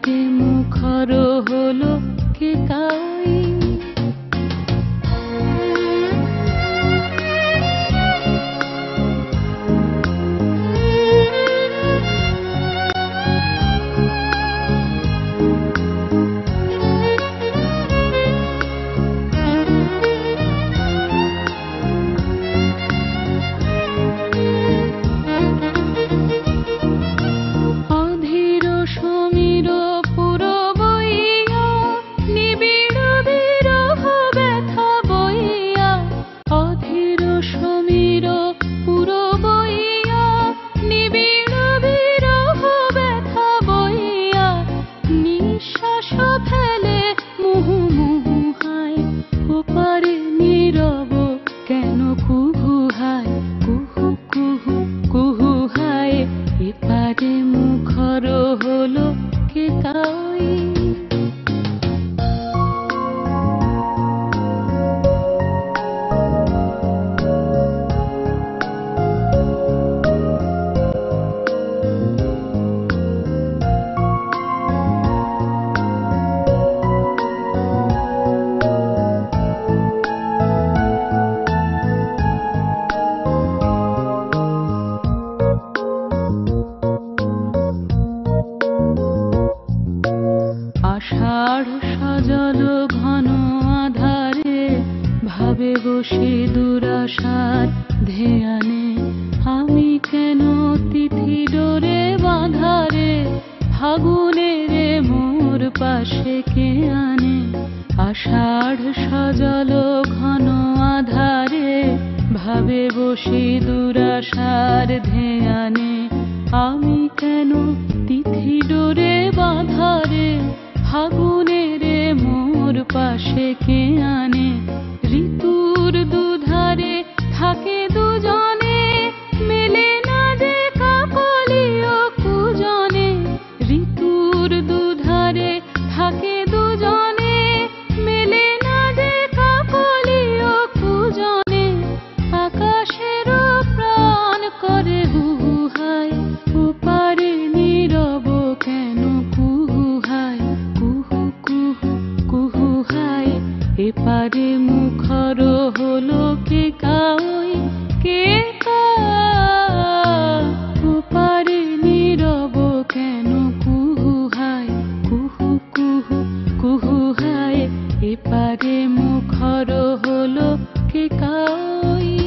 এপারে মুখর হলো কে কাউই। এপারে মুখর হলো কে কাউই। আষাঢ় সজল ঘন আধারে ভাবে বসে দুরাশার ধ্যানে, আমি কেন তিথি ডোরে বাঁধারে ফাগুনের মোর পাশে কে আনে। আষাঢ় সজল ঘন আধারে ভাবে বসে দুরাশার ধ্যানে, আমি কেন তিথি ডোরে বাঁধারে ফাগুনের মোর পাশে কে আনে। ঋতুর দুধারে থাকে দুজনে মেলে না যে কাকলিও কুজনে। ঋতুর দুধারে থাকে দুজনে মেলে না যে কাকলিও কুজনে। আকাশের প্রাণ করে হুহায় ওপারে নীরব কেন কুহুহায় কুহু কুহু কুহুহায়। এপারে মুখর হলো কে কাউই কে ওপারে নীরব কেন কুহুহায় কুহু কুহু কুহুহায়। এপারে মুখর হলো কে কাউই।